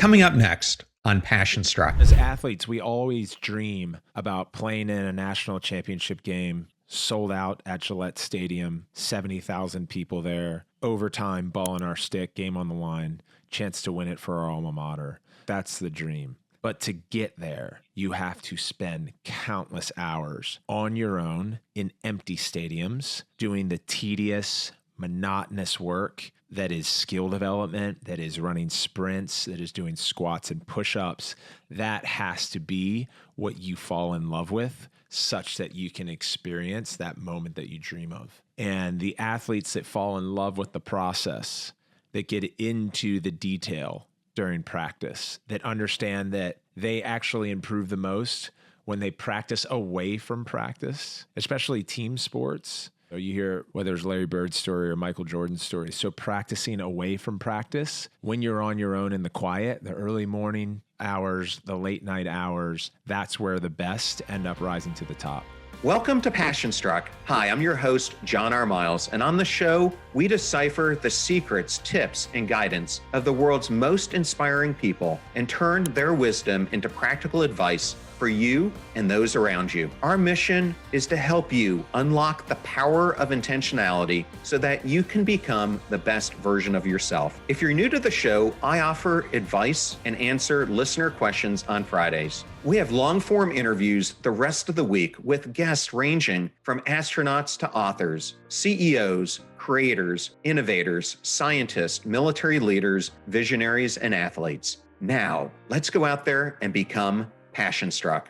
Coming up next on Passion Struck. As athletes, we always dream about playing in a national championship game, sold out at Gillette Stadium, 70,000 people there, overtime, ball in our stick, game on the line, chance to win it for our alma mater. That's the dream. But to get there, you have to spend countless hours on your own in empty stadiums doing the tedious, monotonous work that is skill development, that is running sprints, that is doing squats and push-ups. That has to be what you fall in love with, such that you can experience that moment that you dream of. And the athletes that fall in love with the process, that get into the detail during practice, that understand that they actually improve the most when they practice away from practice, especially team sports. You hear whether it's Larry Bird's story or Michael Jordan's story. So practicing away from practice, when you're on your own in the quiet, the early morning hours, the late night hours, that's where the best end up rising to the top. Welcome to Passion Struck. Hi, I'm your host, John R. Miles, and on the show, we decipher the secrets, tips, and guidance of the world's most inspiring people and turn their wisdom into practical advice for you and those around you. Our mission is to help you unlock the power of intentionality so that you can become the best version of yourself. If you're new to the show, I offer advice and answer listener questions on Fridays. We have long-form interviews the rest of the week with guests ranging from astronauts to authors, CEOs, creators, innovators, scientists, military leaders, visionaries, and athletes. Now, let's go out there and become Passion Struck.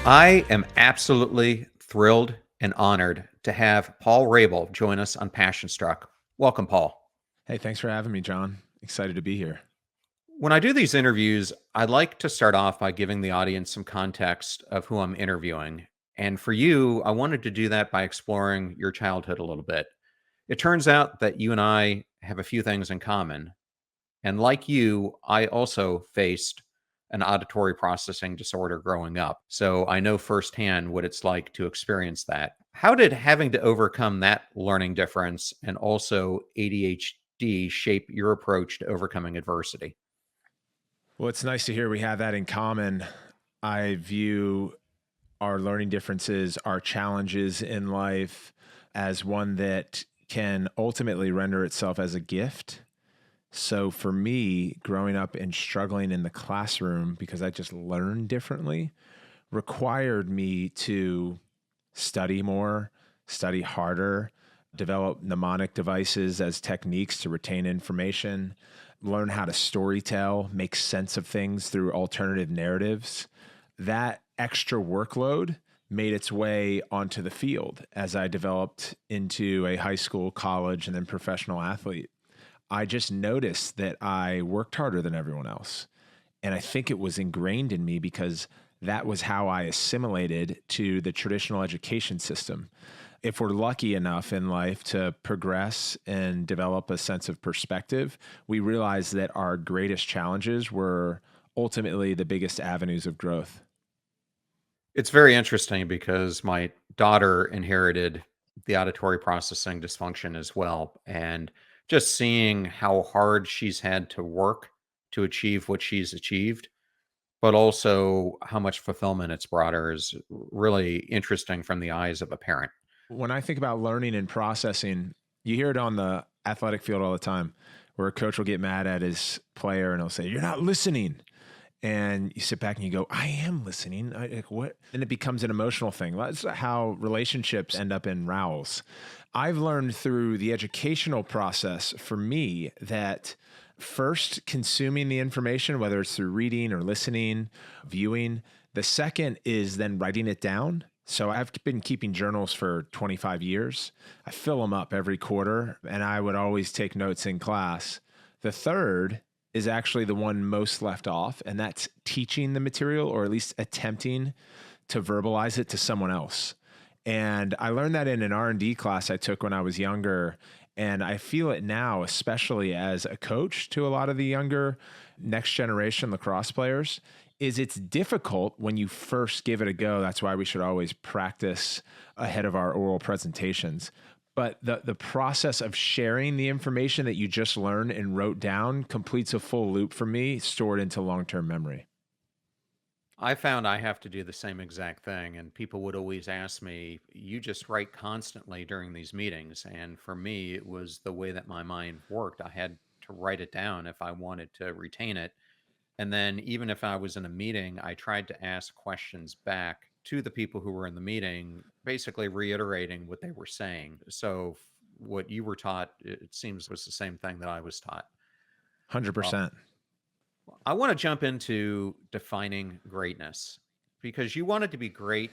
I am absolutely thrilled and honored to have Paul Rabil join us on Passion Struck. Welcome, Paul. Hey, thanks for having me, John. Excited to be here. When I do these interviews, I'd like to start off by giving the audience some context of who I'm interviewing. And for you, I wanted to do that by exploring your childhood a little bit. It turns out that you and I have a few things in common. And like you, I also faced an auditory processing disorder growing up. So I know firsthand what it's like to experience that. How did having to overcome that learning difference and also ADHD shape your approach to overcoming adversity? Well, it's nice to hear we have that in common. I view our learning differences, our challenges in life, as one that can ultimately render itself as a gift. So for me, growing up and struggling in the classroom because I just learned differently required me to study more, study harder, develop mnemonic devices as techniques to retain information, learn how to storytell, make sense of things through alternative narratives. That extra workload made its way onto the field as I developed into a high school, college, and then professional athlete. I just noticed that I worked harder than everyone else. And I think it was ingrained in me because that was how I assimilated to the traditional education system. If we're lucky enough in life to progress and develop a sense of perspective, we realize that our greatest challenges were ultimately the biggest avenues of growth. It's very interesting because my daughter inherited the auditory processing dysfunction as well. And just seeing how hard she's had to work to achieve what she's achieved, but also how much fulfillment it's brought her is really interesting from the eyes of a parent. When I think about learning and processing, you hear it on the athletic field all the time where a coach will get mad at his player and he'll say, "You're not listening." And you sit back and you go, "I am listening." Like, what? And it becomes an emotional thing. That's how relationships end up in rows. I've learned through the educational process for me that first, consuming the information, whether it's through reading or listening, viewing. The second is then writing it down. So I've been keeping journals for 25 years. I fill them up every quarter, and I would always take notes in class. The third is actually the one most left off, and that's teaching the material, or at least attempting to verbalize it to someone else. And I learned that in an R&D class I took when I was younger, and I feel it now, especially as a coach to a lot of the younger next generation lacrosse players, is it's difficult when you first give it a go. That's why we should always practice ahead of our oral presentations. But the process of sharing the information that you just learned and wrote down completes a full loop for me, stored into long-term memory. I found I have to do the same exact thing, and people would always ask me, "You just write constantly during these meetings." And for me, it was the way that my mind worked. I had to write it down if I wanted to retain it. And then even if I was in a meeting, I tried to ask questions back to the people who were in the meeting, basically reiterating what they were saying. So what you were taught, it seems, was the same thing that I was taught. 100%. I want to jump into defining greatness because you wanted to be great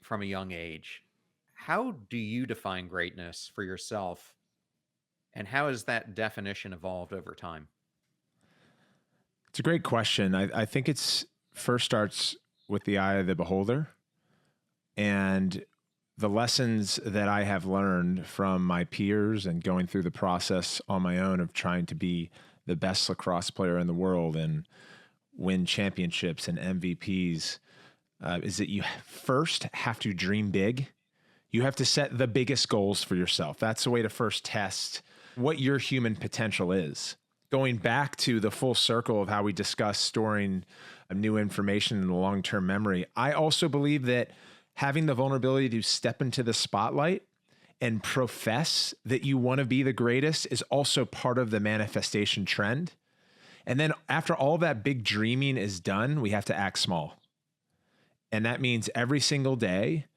from a young age. How do you define greatness for yourself? And how has that definition evolved over time? It's a great question. I think it's first starts with the eye of the beholder, and the lessons that I have learned from my peers and going through the process on my own of trying to be the best lacrosse player in the world and win championships and MVPs is that you first have to dream big. You have to set the biggest goals for yourself. That's the way to first test what your human potential is. Going back to the full circle of how we discuss storing new information in the long-term memory, I also believe that having the vulnerability to step into the spotlight and profess that you want to be the greatest is also part of the manifestation trend. And then after all that big dreaming is done, we have to act small. And that means every single day,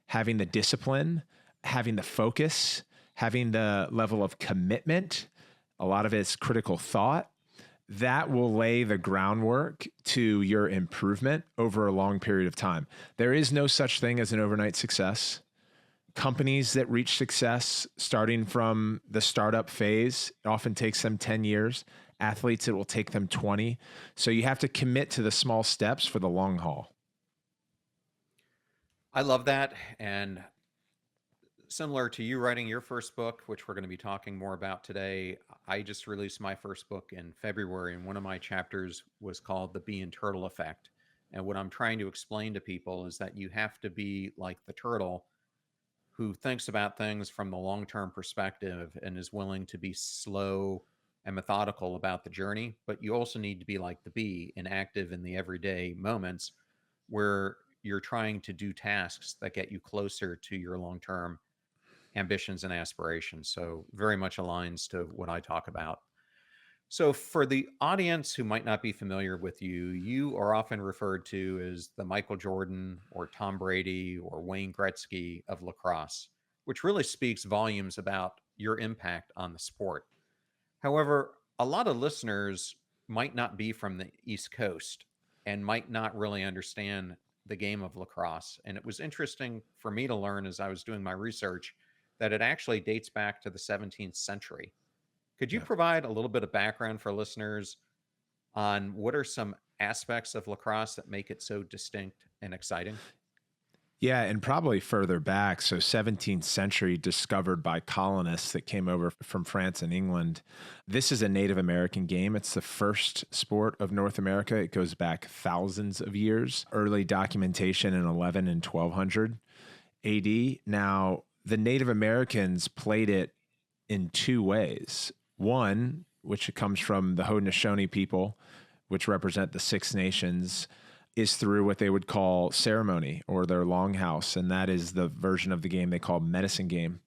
having the discipline, having the focus, having the level of commitment, a lot of it's critical thought, that will lay the groundwork to your improvement over a long period of time. There is no such thing as an overnight success. Companies that reach success starting from the startup phase, it often takes them 10 years. Athletes, it will take them 20. So you have to commit to the small steps for the long haul. I love that. And similar to you writing your first book, which we're going to be talking more about today, I just released my first book in February, and one of my chapters was called The Bee and Turtle Effect. And what I'm trying to explain to people is that you have to be like the turtle who thinks about things from the long-term perspective and is willing to be slow and methodical about the journey. But you also need to be like the bee and active in the everyday moments where you're trying to do tasks that get you closer to your long-term ambitions and aspirations. So very much aligns to what I talk about. So for the audience who might not be familiar with you, you are often referred to as the Michael Jordan or Tom Brady or Wayne Gretzky of lacrosse, which really speaks volumes about your impact on the sport. However, a lot of listeners might not be from the East Coast and might not really understand the game of lacrosse. And it was interesting for me to learn as I was doing my research that it actually dates back to the 17th century. Could you provide a little bit of background for listeners on what are some aspects of lacrosse that make it so distinct and exciting? Yeah, and probably further back. So 17th century, discovered by colonists that came over from France and England. This is a Native American game. It's the first sport of North America. It goes back thousands of years. Early documentation in 11 and 1200 AD. Now, the Native Americans played it in two ways. One, which comes from the Haudenosaunee people, which represent the Six Nations, is through what they would call ceremony or their longhouse. And that is the version of the game they call medicine game.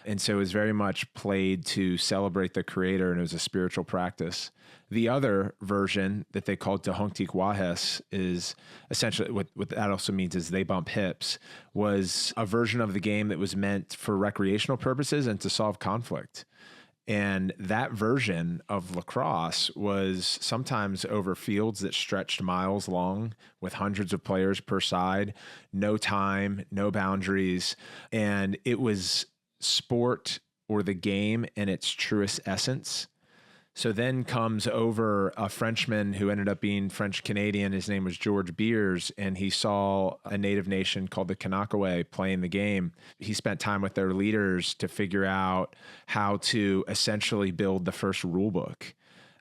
And so it was very much played to celebrate the creator, and it was a spiritual practice. The other version that they called Tehongtik Wahes is essentially what that also means is they bump hips, was a version of the game that was meant for recreational purposes and to solve conflict. And that version of lacrosse was sometimes over fields that stretched miles long with hundreds of players per side, no time, no boundaries. And it was sport or the game in its truest essence. So then comes over a Frenchman who ended up being French Canadian. His name was George Beers, and he saw a native nation called the Kanakaway playing the game. He spent time with their leaders to figure out how to essentially build the first rule book.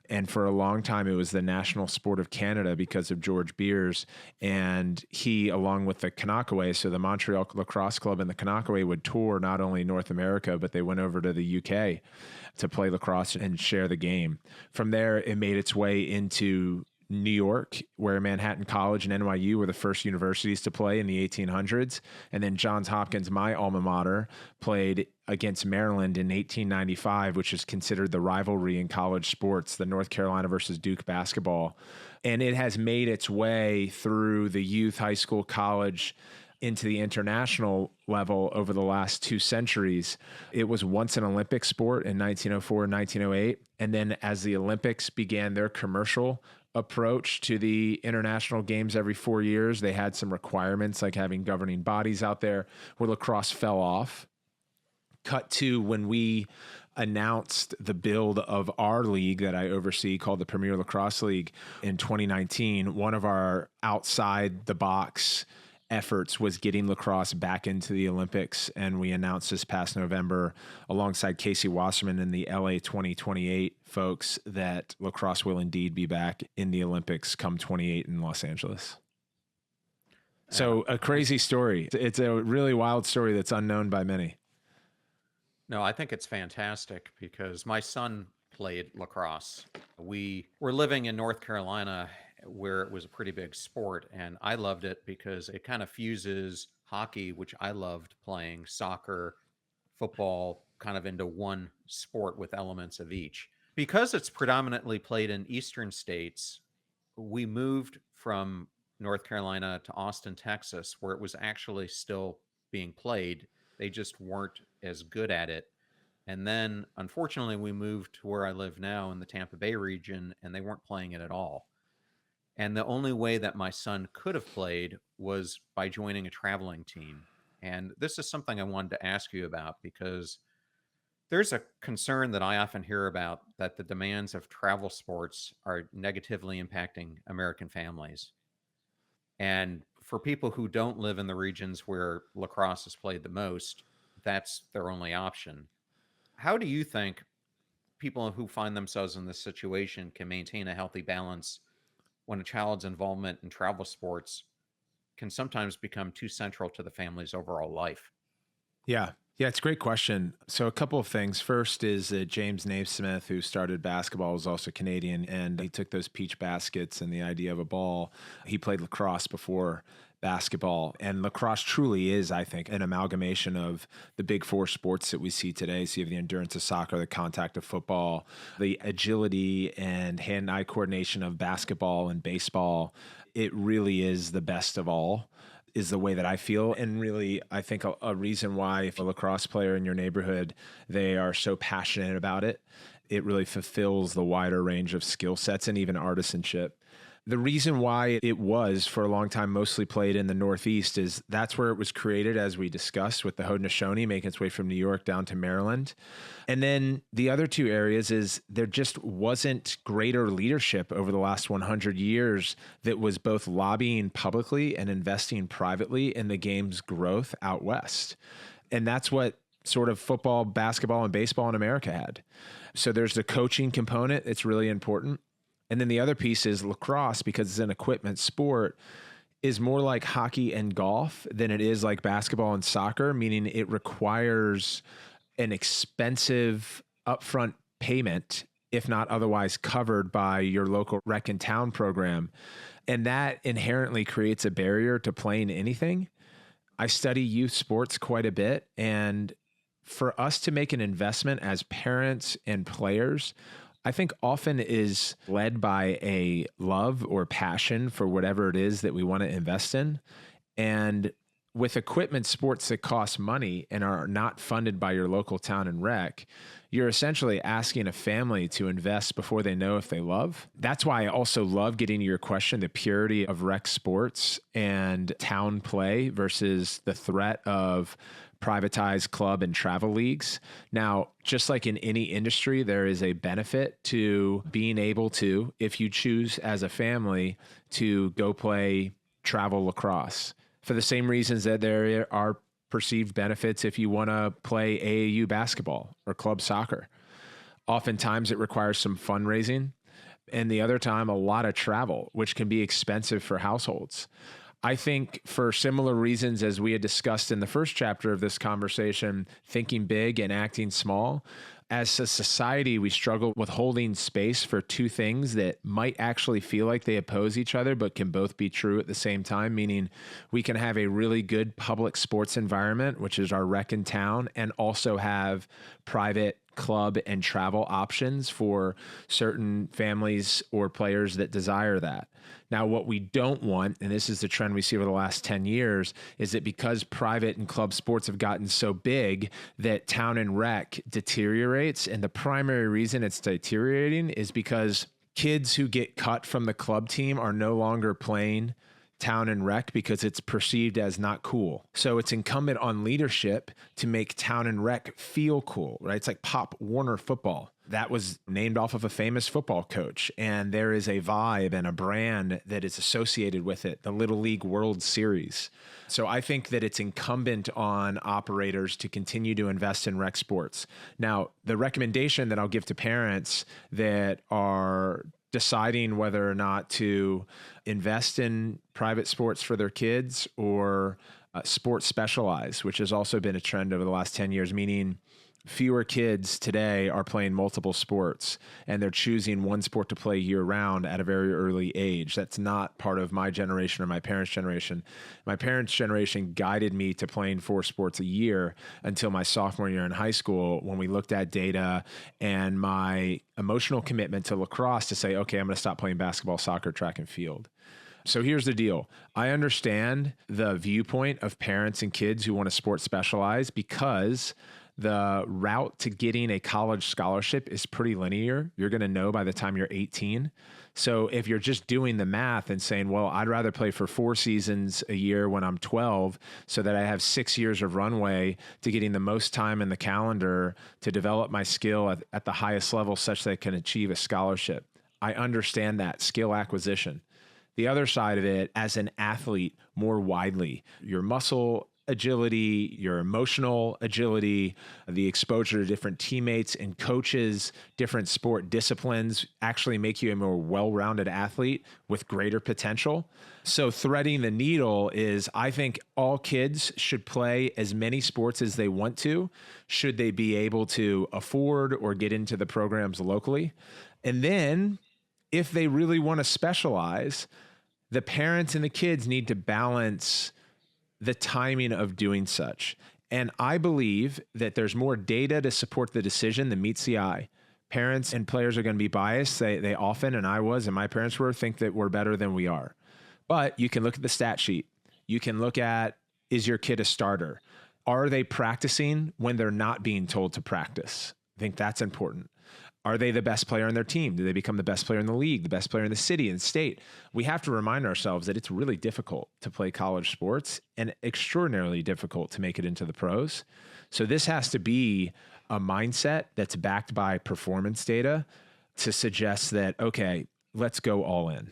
And for a long time, it was the national sport of Canada because of George Beers. And he, along with the Kanakaway, so the Montreal Lacrosse Club and the Kanakaway, would tour not only North America, but they went over to the UK to play lacrosse and share the game. From there, it made its way into New York, where Manhattan College and NYU were the first universities to play in the 1800s. And then Johns Hopkins, my alma mater, played against Maryland in 1895, which is considered the rivalry in college sports, the North Carolina versus Duke basketball. And it has made its way through the youth, high school, college, into the international level over the last 2 centuries. It was once an Olympic sport in 1904 and 1908. And then as the Olympics began their commercial approach to the international games every 4 years, they had some requirements like having governing bodies out there, where lacrosse fell off. Cut to when we announced the build of our league that I oversee, called the Premier Lacrosse League, in 2019. One of our outside the box efforts was getting lacrosse back into the Olympics. And we announced this past November, alongside Casey Wasserman and the LA 2028 folks, that lacrosse will indeed be back in the Olympics come 28 in Los Angeles. So a crazy story. It's a really wild story that's unknown by many. No, I think it's fantastic because my son played lacrosse. We were living in North Carolina, where it was a pretty big sport, and I loved it because it kind of fuses hockey, which I loved playing, soccer, football, kind of into one sport with elements of each. Because it's predominantly played in eastern states, we moved from North Carolina to Austin, Texas, where it was actually still being played. They just weren't as good at it. And then, unfortunately, we moved to where I live now in the Tampa Bay region, and they weren't playing it at all. And the only way that my son could have played was by joining a traveling team. And this is something I wanted to ask you about, because there's a concern that I often hear about, that the demands of travel sports are negatively impacting American families. And for people who don't live in the regions where lacrosse is played the most, that's their only option. How do you think people who find themselves in this situation can maintain a healthy balance when a child's involvement in travel sports can sometimes become too central to the family's overall life? Yeah, it's a great question. So a couple of things. First is that James Naismith, who started basketball, was also Canadian, and he took those peach baskets and the idea of a ball. He played lacrosse before basketball, and lacrosse truly is, I think, an amalgamation of the big four sports that we see today. So you have the endurance of soccer, the contact of football, the agility and hand-eye coordination of basketball and baseball. It really is the best of all, is the way that I feel. And really, I think a reason why, if a lacrosse player in your neighborhood, they are so passionate about it, it really fulfills the wider range of skill sets and even artisanship. The reason why it was for a long time mostly played in the Northeast is that's where it was created, as we discussed, with the Haudenosaunee making its way from New York down to Maryland. And then the other two areas is there just wasn't greater leadership over the last 100 years that was both lobbying publicly and investing privately in the game's growth out west. And that's what sort of football, basketball, and baseball in America had. So there's the coaching component. It's really important. And then the other piece is lacrosse, because it's an equipment sport, is more like hockey and golf than it is like basketball and soccer, meaning it requires an expensive upfront payment, if not otherwise covered by your local rec and town program. And that inherently creates a barrier to playing anything. I study youth sports quite a bit, and for us to make an investment as parents and players, I think often is led by a love or passion for whatever it is that we want to invest in. And with equipment sports that cost money and are not funded by your local town and rec, you're essentially asking a family to invest before they know if they love. That's why I also love, getting to your question, the purity of rec sports and town play versus the threat of privatized club and travel leagues. Now, just like in any industry, there is a benefit to being able to, if you choose as a family, to go play travel lacrosse, for the same reasons that there are perceived benefits if you want to play AAU basketball or club soccer. Oftentimes it requires some fundraising. And the other time, a lot of travel, which can be expensive for households. I think for similar reasons as we had discussed in the first chapter of this conversation, thinking big and acting small, as a society, we struggle with holding space for two things that might actually feel like they oppose each other, but can both be true at the same time, meaning we can have a really good public sports environment, which is our rec in town, and also have private club and travel options for certain families or players that desire that. Now, what we don't want, and this is the trend we see over the last 10 years, is that because private and club sports have gotten so big that town and rec deteriorates. And the primary reason it's deteriorating is because kids who get cut from the club team are no longer playing town and rec because it's perceived as not cool. So it's incumbent on leadership to make town and rec feel cool, right? It's like Pop Warner football. That was named off of a famous football coach. And there is a vibe and a brand that is associated with it, the Little League World Series. So I think that it's incumbent on operators to continue to invest in rec sports. Now, the recommendation that I'll give to parents that are deciding whether or not to invest in private sports for their kids or sports specialized, which has also been a trend over the last 10 years, meaning fewer kids today are playing multiple sports and they're choosing one sport to play year round at a very early age. That's not part of my generation or my parents' generation. My parents' generation guided me to playing 4 sports a year until my sophomore year in high school when we looked at data and my emotional commitment to lacrosse to say, okay, I'm going to stop playing basketball, soccer, track, and field. So here's the deal. I understand the viewpoint of parents and kids who want to sport specialize because the route to getting a college scholarship is pretty linear. You're going to know by the time you're 18. So if you're just doing the math and saying, well, I'd rather play for 4 seasons a year when I'm 12 so that I have 6 years of runway to getting the most time in the calendar to develop my skill at the highest level such that I can achieve a scholarship. I understand that skill acquisition. The other side of it, as an athlete more widely, your muscle agility, your emotional agility, the exposure to different teammates and coaches, different sport disciplines actually make you a more well-rounded athlete with greater potential. So threading the needle is, I think all kids should play as many sports as they want to, should they be able to afford or get into the programs locally. And then if they really want to specialize, the parents and the kids need to balance the timing of doing such. And I believe that there's more data to support the decision than meets the eye. Parents and players are going to be biased. They often, and I was, and my parents were, think that we're better than we are. But you can look at the stat sheet. You can look at, is your kid a starter? Are they practicing when they're not being told to practice? I think that's important. Are they the best player on their team? Do they become the best player in the league, the best player in the city and state? We have to remind ourselves that it's really difficult to play college sports and extraordinarily difficult to make it into the pros. So this has to be a mindset that's backed by performance data to suggest that, okay, let's go all in.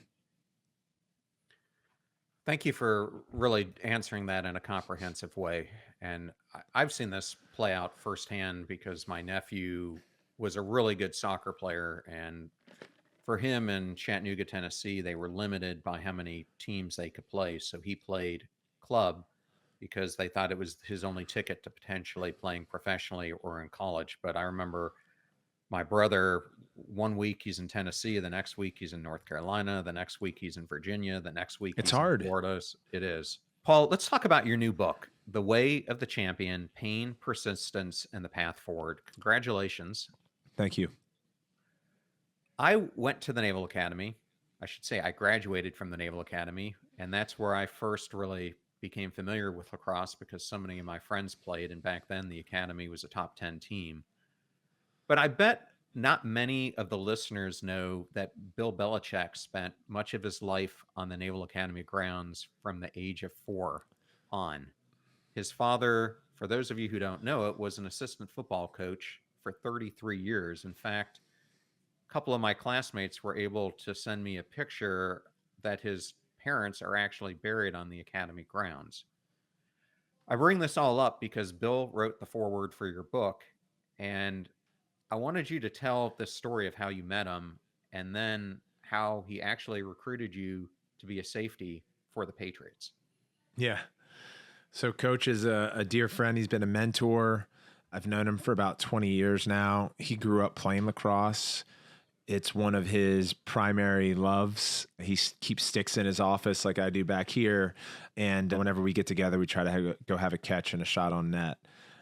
Thank you for really answering that in a comprehensive way. And I've seen this play out firsthand because my nephew was a really good soccer player. And for him in Chattanooga, Tennessee, they were limited by how many teams they could play. So he played club because they thought it was his only ticket to potentially playing professionally or in college. But I remember my brother, one week he's in Tennessee, the next week he's in North Carolina, the next week he's in Virginia, the next week it's he's hard. in Florida. It is. Paul, let's talk about your new book, The Way of the Champion, Pain, Persistence, and the Path Forward. Congratulations. Thank you. I went to the Naval Academy. I should say I graduated from the Naval Academy, and that's where I first really became familiar with lacrosse because so many of my friends played, and back then the Academy was a top 10 team. But I bet not many of the listeners know that Bill Belichick spent much of his life on the Naval Academy grounds from the age of 4 on. His father, for those of you who don't know it, was an assistant football coach for 33 years. In fact, a couple of my classmates were able to send me a picture that his parents are actually buried on the Academy grounds. I bring this all up because Bill wrote the foreword for your book, and I wanted you to tell the story of how you met him and then how he actually recruited you to be a safety for the Patriots. Yeah. So Coach is a dear friend. He's been a mentor. I've known him for about 20 years now. He grew up playing lacrosse. It's one of his primary loves. He keeps sticks in his office like I do back here. And whenever we get together, we try to go have a catch and a shot on net.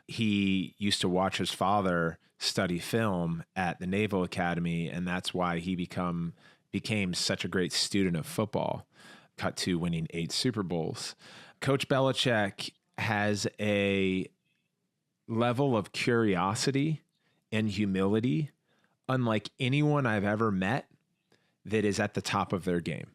He used to watch his father study film at the Naval Academy, and that's why he became such a great student of football, cut to winning 8 Super Bowls. Coach Belichick has a level of curiosity and humility unlike anyone I've ever met that is at the top of their game.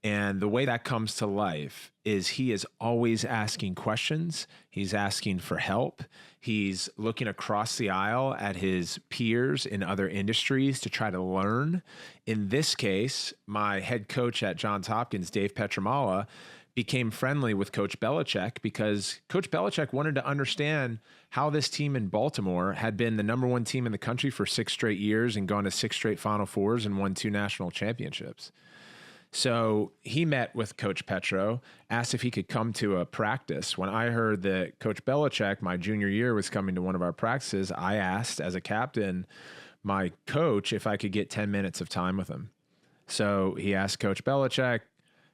And the way that comes to life is he is always asking questions. He's asking for help. He's looking across the aisle at his peers in other industries to try to learn. In this case, my head coach at Johns Hopkins, Dave Petramala, became friendly with Coach Belichick because Coach Belichick wanted to understand how this team in Baltimore had been the number 1 team in the country for 6 straight years and gone to 6 straight Final Fours and won 2 national championships. So he met with Coach Petro, asked if he could come to a practice. When I heard that Coach Belichick, my junior year, was coming to one of our practices, I asked as a captain my coach if I could get 10 minutes of time with him. So he asked Coach Belichick.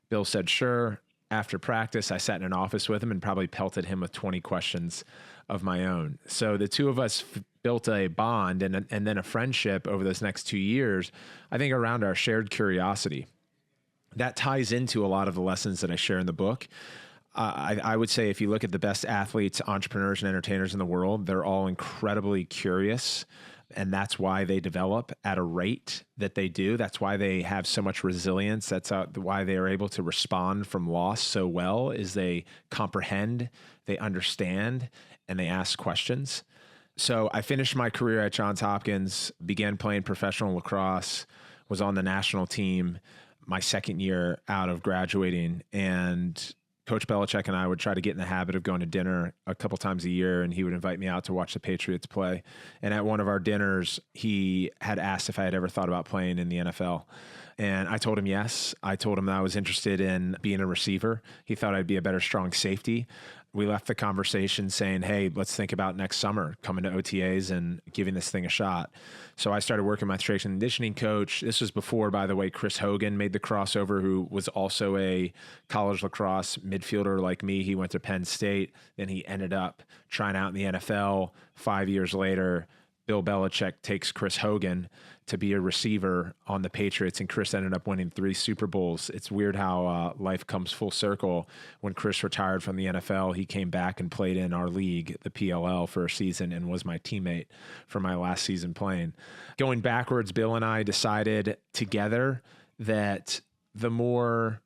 Bill said, sure. After practice, I sat in an office with him and probably pelted him with 20 questions of my own. So the two of us built a bond and then a friendship over those next 2 years, I think around our shared curiosity. That ties into a lot of the lessons that I share in the book. I would say if you look at the best athletes, entrepreneurs, and entertainers in the world, they're all incredibly curious. And that's why they develop at a rate that they do. That's why they have so much resilience. That's why they are able to respond from loss so well, is they comprehend, they understand, and they ask questions. So I finished my career at Johns Hopkins, began playing professional lacrosse, was on the national team my second year out of graduating, and Coach Belichick and I would try to get in the habit of going to dinner a couple times a year, and he would invite me out to watch the Patriots play. And at one of our dinners, he had asked if I had ever thought about playing in the NFL. And I told him yes. I told him that I was interested in being a receiver. He thought I'd be a better strong safety. We left the conversation saying, hey, let's think about next summer coming to OTAs and giving this thing a shot. So I started working with my strength and conditioning coach. This was before, by the way, Chris Hogan made the crossover, who was also a college lacrosse midfielder like me. He went to Penn State. Then he ended up trying out in the NFL. 5 years later, Bill Belichick takes Chris Hogan to be a receiver on the Patriots, and Chris ended up winning 3 Super Bowls. It's weird how life comes full circle. When Chris retired from the NFL, he came back and played in our league, the PLL, for a season and was my teammate for my last season playing. Going backwards, Bill and I decided together that the more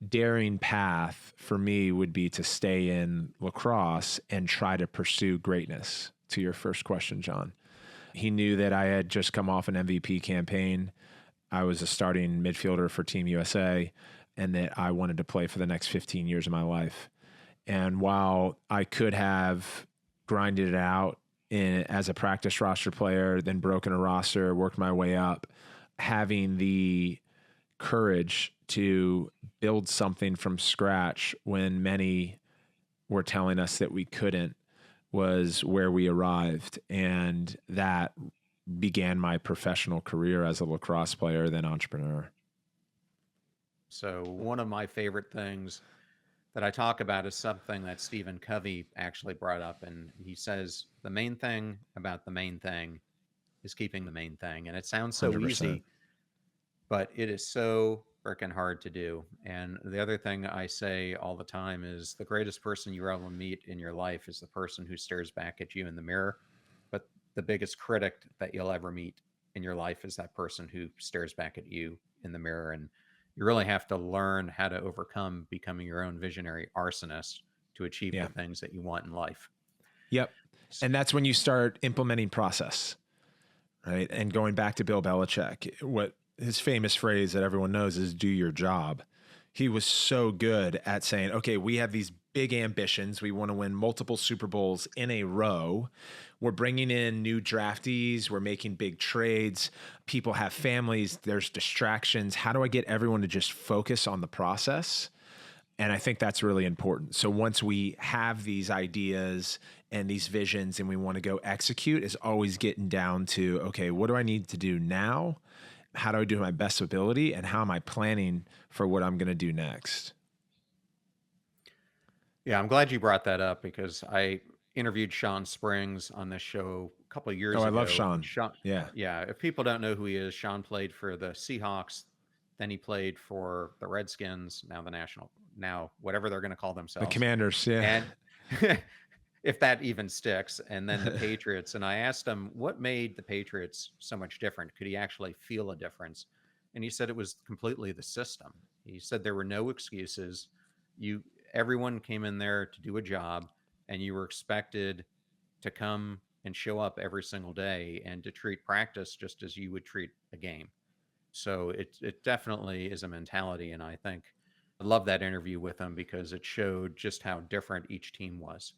daring path for me would be to stay in lacrosse and try to pursue greatness. To your first question, John. He knew that I had just come off an MVP campaign. I was a starting midfielder for Team USA, and that I wanted to play for the next 15 years of my life. And while I could have grinded it out as a practice roster player, then broken a roster, worked my way up, having the courage to build something from scratch when many were telling us that we couldn't, was where we arrived. And that began my professional career as a lacrosse player, then entrepreneur. So one of my favorite things that I talk about is something that Stephen Covey actually brought up. And he says, the main thing about the main thing is keeping the main thing. And it sounds so 100%. easy, but it is so freaking hard to do. And the other thing I say all the time is the greatest person you ever meet in your life is the person who stares back at you in the mirror. But the biggest critic that you'll ever meet in your life is that person who stares back at you in the mirror. And you really have to learn how to overcome becoming your own visionary arsonist to achieve the things that you want in life. Yep. And that's when you start implementing process, right? And going back to Bill Belichick, what his famous phrase that everyone knows is do your job. He was so good at saying, okay, we have these big ambitions. We want to win multiple Super Bowls in a row. We're bringing in new draftees. We're making big trades. People have families. There's distractions. How do I get everyone to just focus on the process? And I think that's really important. So once we have these ideas and these visions and we want to go execute, is always getting down to, okay, what do I need to do now? How do I do my best ability? And how am I planning for what I'm going to do next? Yeah, I'm glad you brought that up because I interviewed Sean Springs on this show a couple of years ago. I love Sean. And Yeah. Yeah. If people don't know who he is, Sean played for the Seahawks, then he played for the Redskins, now whatever they're going to call themselves. The Commanders, yeah. And if that even sticks, and then the Patriots. And I asked him what made the Patriots so much different. Could he actually feel a difference? And he said it was completely the system. He said there were no excuses. Everyone came in there to do a job, and you were expected to come and show up every single day and to treat practice just as you would treat a game. So it definitely is a mentality. And I love that interview with him because it showed just how different each team was.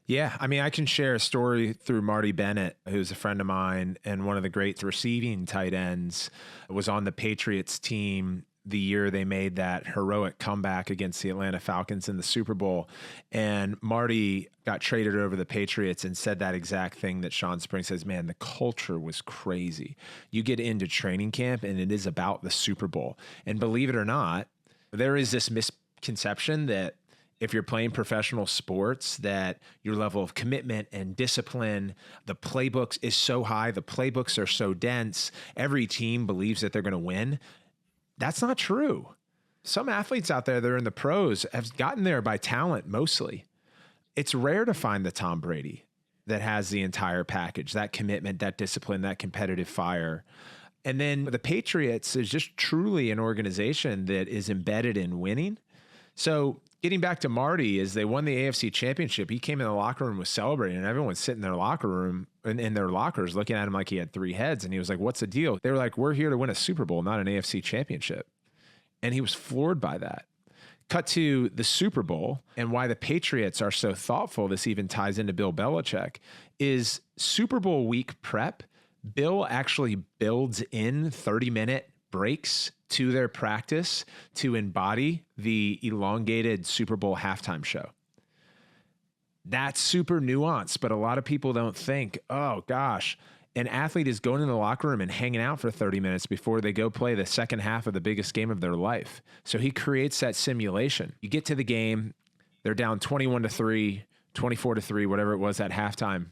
Yeah. I mean, I can share a story through Marty Bennett, who's a friend of mine and one of the great receiving tight ends, was on the Patriots team the year they made that heroic comeback against the Atlanta Falcons in the Super Bowl. And Marty got traded over the Patriots and said that exact thing that Sean Springs says, man, the culture was crazy. You get into training camp and it is about the Super Bowl. And believe it or not, there is this misconception that if you're playing professional sports, that your level of commitment and discipline, the playbooks is so high, the playbooks are so dense, every team believes that they're going to win. That's not true. Some athletes out there that are in the pros have gotten there by talent mostly. It's rare to find the Tom Brady that has the entire package, that commitment, that discipline, that competitive fire. And then the Patriots is just truly an organization that is embedded in winning. So getting back to Marty, as they won the AFC Championship, he came in the locker room, was celebrating, and everyone's sitting in their locker room, in their lockers, looking at him like he had three heads. And he was like, what's the deal? They were like, we're here to win a Super Bowl, not an AFC Championship. And he was floored by that. Cut to the Super Bowl, and why the Patriots are so thoughtful, this even ties into Bill Belichick, is Super Bowl week prep. Bill actually builds in 30-minute breaks to their practice to embody the elongated Super Bowl halftime show. That's super nuanced, but a lot of people don't think, oh gosh, an athlete is going in the locker room and hanging out for 30 minutes before they go play the second half of the biggest game of their life. So he creates that simulation. You get to the game, they're down 21-3, 24-3, whatever it was at halftime.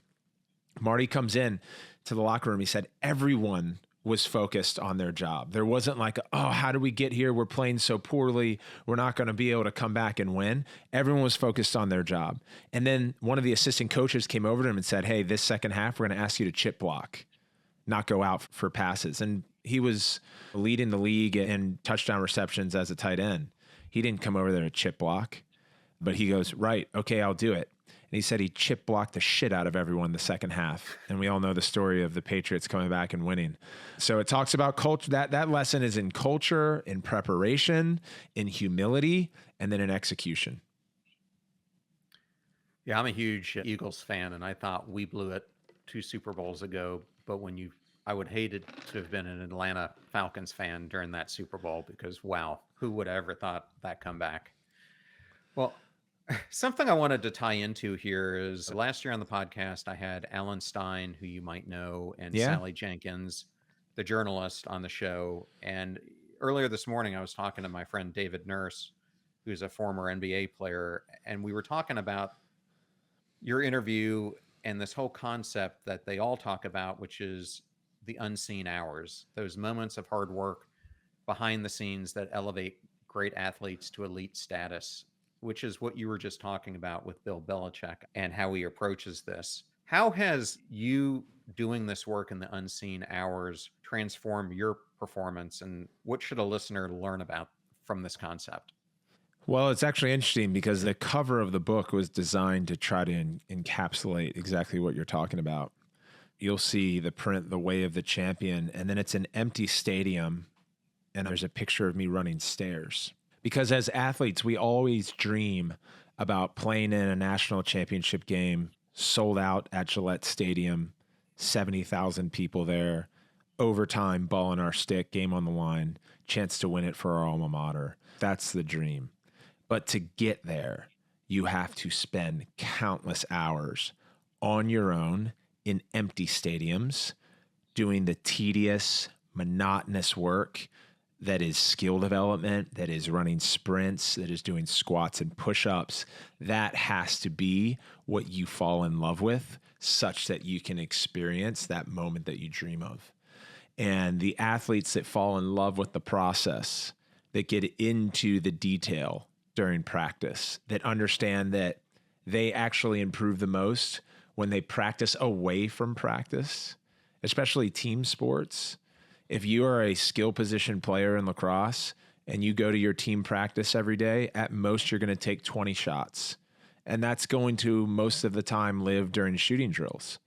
Marty comes in to the locker room. He said everyone was focused on their job. There wasn't like, oh, how do we get here? We're playing so poorly. We're not going to be able to come back and win. Everyone was focused on their job. And then one of the assistant coaches came over to him and said, hey, this second half, we're going to ask you to chip block, not go out for passes. And he was leading the league in touchdown receptions as a tight end. He didn't come over there to chip block, but he goes, right, okay, I'll do it. And he said he chip blocked the shit out of everyone the second half. And we all know the story of the Patriots coming back and winning. So it talks about culture. That lesson is in culture, in preparation, in humility, and then in execution. Yeah, I'm a huge Eagles fan, and I thought we blew it 2 Super Bowls ago. But I would hate it to have been an Atlanta Falcons fan during that Super Bowl because, wow, who would have ever thought that comeback? Well, something I wanted to tie into here is last year on the podcast, I had Alan Stein, who you might know, and Sally Jenkins, the journalist, on the show. And earlier this morning, I was talking to my friend David Nurse, who's a former NBA player, and we were talking about your interview and this whole concept that they all talk about, which is the unseen hours, those moments of hard work behind the scenes that elevate great athletes to elite status, which is what you were just talking about with Bill Belichick and how he approaches this. How has you doing this work in the unseen hours transformed your performance, and what should a listener learn about from this concept? Well, it's actually interesting because the cover of the book was designed to try to encapsulate exactly what you're talking about. You'll see the print, The Way of the Champion, and then it's an empty stadium, and there's a picture of me running stairs. Because as athletes, we always dream about playing in a national championship game, sold out at Gillette Stadium, 70,000 people there, overtime, ball in our stick, game on the line, chance to win it for our alma mater. That's the dream. But to get there, you have to spend countless hours on your own in empty stadiums, doing the tedious, monotonous work that is skill development, that is running sprints, that is doing squats and push-ups. That has to be what you fall in love with, such that you can experience that moment that you dream of. And the athletes that fall in love with the process, that get into the detail during practice, that understand that they actually improve the most when they practice away from practice, especially team sports. If you are a skill position player in lacrosse and you go to your team practice every day, at most you're going to take 20 shots. And that's going to most of the time live during shooting drills.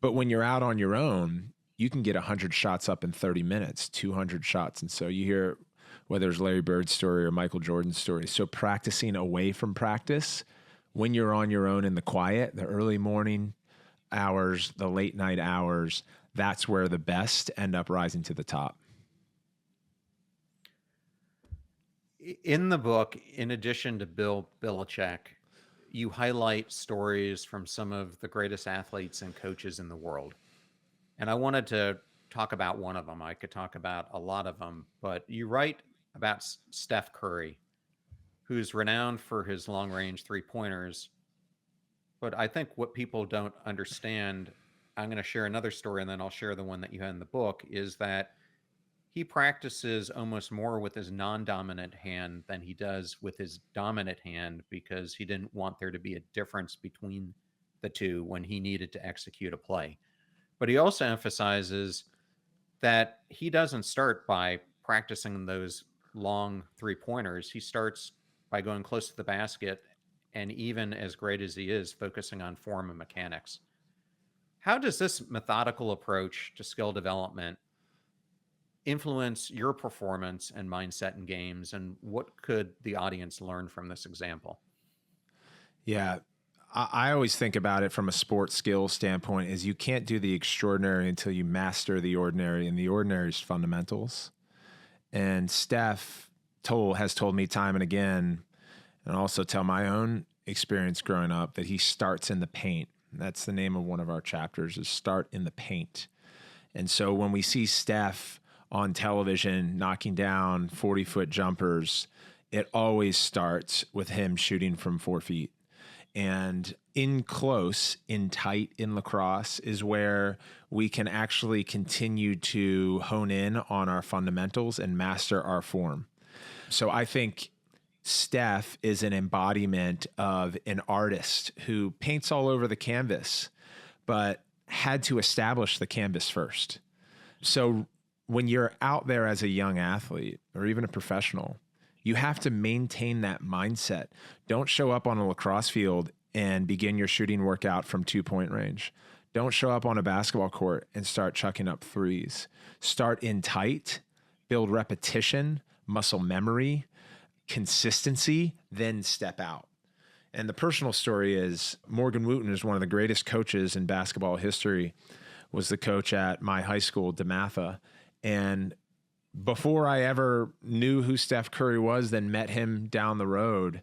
But when you're out on your own, you can get 100 shots up in 30 minutes, 200 shots. And so you hear whether it's Larry Bird's story or Michael Jordan's story. So practicing away from practice, when you're on your own in the quiet, the early morning hours, the late night hours, that's where the best end up rising to the top. In the book, in addition to Bill Belichick, you highlight stories from some of the greatest athletes and coaches in the world. And I wanted to talk about one of them. I could talk about a lot of them, but you write about Steph Curry, who's renowned for his long-range three-pointers. But I think what people don't understand, I'm going to share another story and then I'll share the one that you had in the book, is that he practices almost more with his non-dominant hand than he does with his dominant hand because he didn't want there to be a difference between the two when he needed to execute a play. But he also emphasizes that he doesn't start by practicing those long three-pointers. He starts by going close to the basket, and even as great as he is, focusing on form and mechanics. How does this methodical approach to skill development influence your performance and mindset in games, and what could the audience learn from this example? Yeah, I always think about it from a sports skill standpoint is you can't do the extraordinary until you master the ordinary, and the ordinary is fundamentals. And Steph has told me time and again, and also tell my own experience growing up, that he starts in the paint. That's the name of one of our chapters, is Start in the Paint. And so when we see Steph on television knocking down 40-foot jumpers, it always starts with him shooting from 4 feet. And in close, in tight, in lacrosse is where we can actually continue to hone in on our fundamentals and master our form. So I think Steph is an embodiment of an artist who paints all over the canvas, but had to establish the canvas first. So when you're out there as a young athlete or even a professional, you have to maintain that mindset. Don't show up on a lacrosse field and begin your shooting workout from 2-point range. Don't show up on a basketball court and start chucking up threes. Start in tight, build repetition, muscle memory, consistency, then step out. And the personal story is Morgan Wooten is one of the greatest coaches in basketball history, was the coach at my high school, DeMatha. And before I ever knew who Steph Curry was, then met him down the road,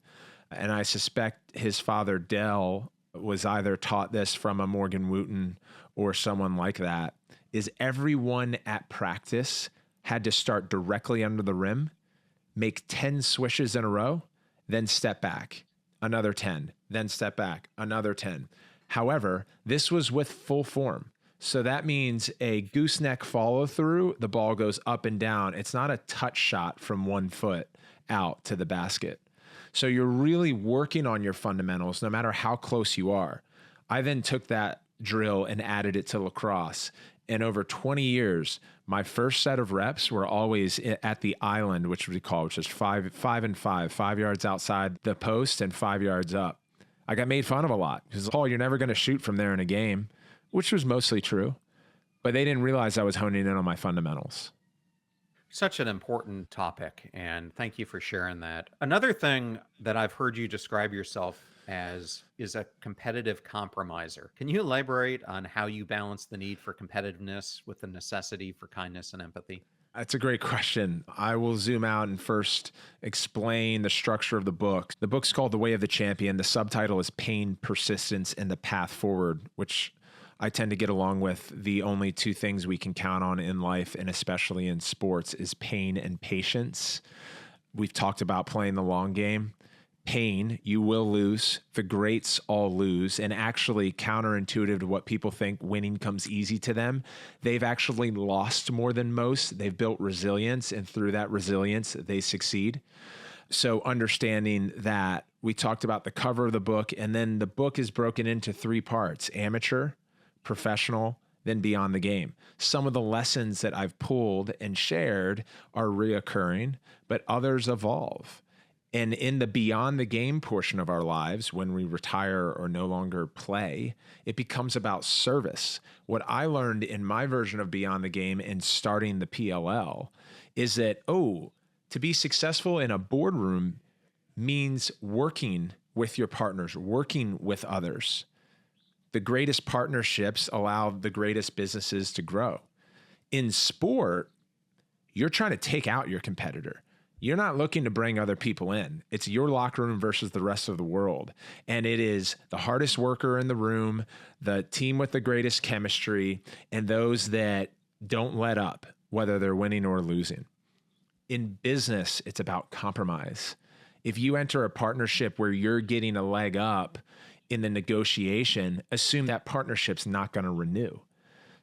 and I suspect his father, Dell, was either taught this from a Morgan Wooten or someone like that, is everyone at practice had to start directly under the rim, make 10 swishes in a row, then step back, another 10, then step back, another 10. However, this was with full form. So that means a gooseneck follow through, the ball goes up and down. It's not a touch shot from 1 foot out to the basket. So you're really working on your fundamentals no matter how close you are. I then took that drill and added it to lacrosse. And over 20 years, my first set of reps were always at the island, which we call, which is 5 and 5, 5 yards outside the post and 5 yards up. I got made fun of a lot because, Paul, you're never going to shoot from there in a game, which was mostly true. But they didn't realize I was honing in on my fundamentals. Such an important topic, and thank you for sharing that. Another thing that I've heard you describe yourself as is a competitive compromiser. Can you elaborate on how you balance the need for competitiveness with the necessity for kindness and empathy? That's a great question. I will zoom out and first explain the structure of the book. The book's called The Way of the Champion. The subtitle is Pain, Persistence, and the Path Forward, which I tend to get along with. The only two things we can count on in life, and especially in sports, is pain and patience. We've talked about playing the long game. Pain, you will lose. The greats all lose. And actually, counterintuitive to what people think, winning comes easy to them. They've actually lost more than most. They've built resilience, and through that resilience, they succeed. So understanding that, we talked about the cover of the book, and then the book is broken into 3 parts: amateur, professional, then beyond the game. Some of the lessons that I've pulled and shared are reoccurring, but others evolve. And in the beyond the game portion of our lives, when we retire or no longer play, it becomes about service. What I learned in my version of beyond the game and starting the PLL is that, to be successful in a boardroom means working with your partners, working with others. The greatest partnerships allow the greatest businesses to grow. In sport, you're trying to take out your competitor. You're not looking to bring other people in. It's your locker room versus the rest of the world. And it is the hardest worker in the room, the team with the greatest chemistry, and those that don't let up, whether they're winning or losing. In business, it's about compromise. If you enter a partnership where you're getting a leg up in the negotiation, assume that partnership's not going to renew.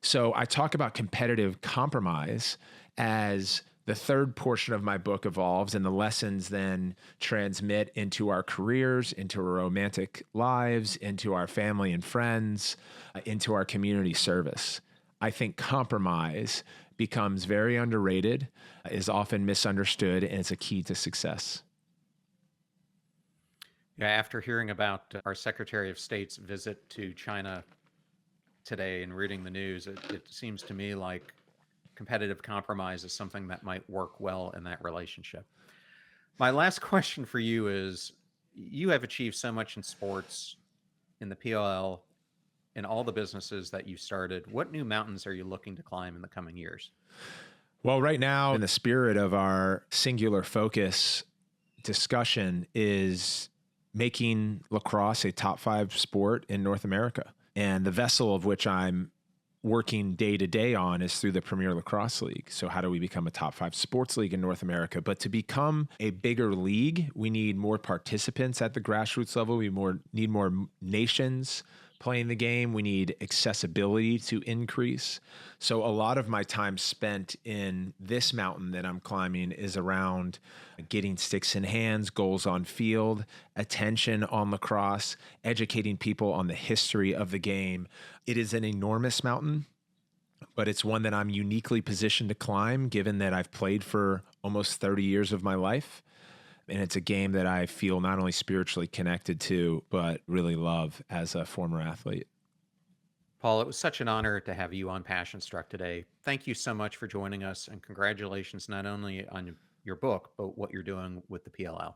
So I talk about competitive compromise as the third portion of my book evolves, and the lessons then transmit into our careers, into our romantic lives, into our family and friends, into our community service. I think compromise becomes very underrated, is often misunderstood, and it's a key to success. Yeah, after hearing about our Secretary of State's visit to China today and reading the news, it seems to me like competitive compromise is something that might work well in that relationship. My last question for you is, you have achieved so much in sports, in the PLL, in all the businesses that you started. What new mountains are you looking to climb in the coming years? Well, right now, in the spirit of our singular focus discussion, is making lacrosse a top 5 sport in North America. And the vessel of which I'm working day to day on is through the Premier Lacrosse League. So how do we become a top 5 sports league in North America? But to become a bigger league, we need more participants at the grassroots level. We need more nations playing the game. We need accessibility to increase. So a lot of my time spent in this mountain that I'm climbing is around getting sticks in hands, goals on field, attention on lacrosse, educating people on the history of the game. It is an enormous mountain, but it's one that I'm uniquely positioned to climb, given that I've played for almost 30 years of my life. And it's a game that I feel not only spiritually connected to, but really love as a former athlete. Paul, it was such an honor to have you on Passion Struck today. Thank you so much for joining us, and congratulations not only on your book, but what you're doing with the PLL.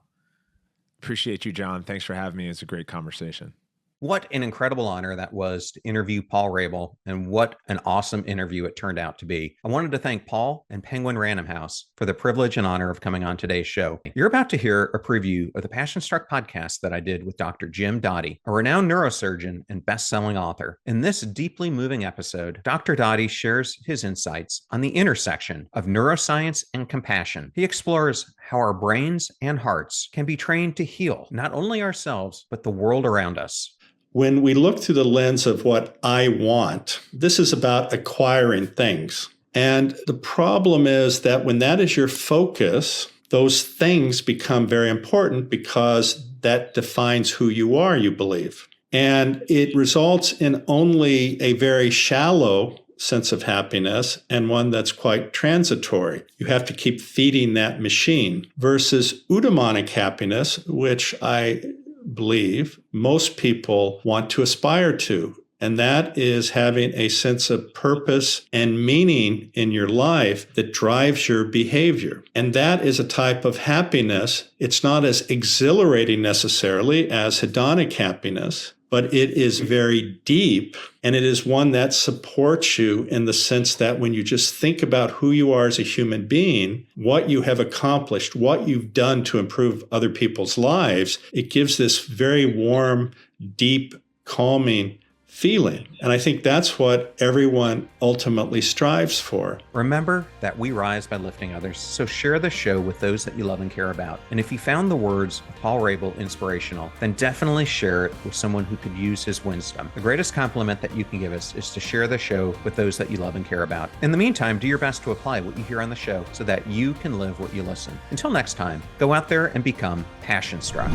Appreciate you, John. Thanks for having me. It's a great conversation. What an incredible honor that was to interview Paul Rabil, and what an awesome interview it turned out to be. I wanted to thank Paul and Penguin Random House for the privilege and honor of coming on today's show. You're about to hear a preview of the Passion Struck podcast that I did with Dr. Jim Dottie, a renowned neurosurgeon and best-selling author. In this deeply moving episode, Dr. Dottie shares his insights on the intersection of neuroscience and compassion. He explores how our brains and hearts can be trained to heal not only ourselves, but the world around us. When we look through the lens of what I want, this is about acquiring things. And the problem is that when that is your focus, those things become very important because that defines who you are, you believe. And it results in only a very shallow sense of happiness, and one that's quite transitory. You have to keep feeding that machine versus eudaimonic happiness, which I believe most people want to aspire to. And that is having a sense of purpose and meaning in your life that drives your behavior. And that is a type of happiness. It's not as exhilarating necessarily as hedonic happiness, but it is very deep, and it is one that supports you in the sense that when you just think about who you are as a human being, what you have accomplished, what you've done to improve other people's lives, it gives this very warm, deep, calming feeling. And I think that's what everyone ultimately strives for. Remember that we rise by lifting others, so share the show with those that you love and care about. And if you found the words of Paul Rabil inspirational, then definitely share it with someone who could use his wisdom. The greatest compliment that you can give us is to share the show with those that you love and care about. In the meantime, do your best to apply what you hear on the show so that you can live what you listen. Until next time, go out there and become passion struck.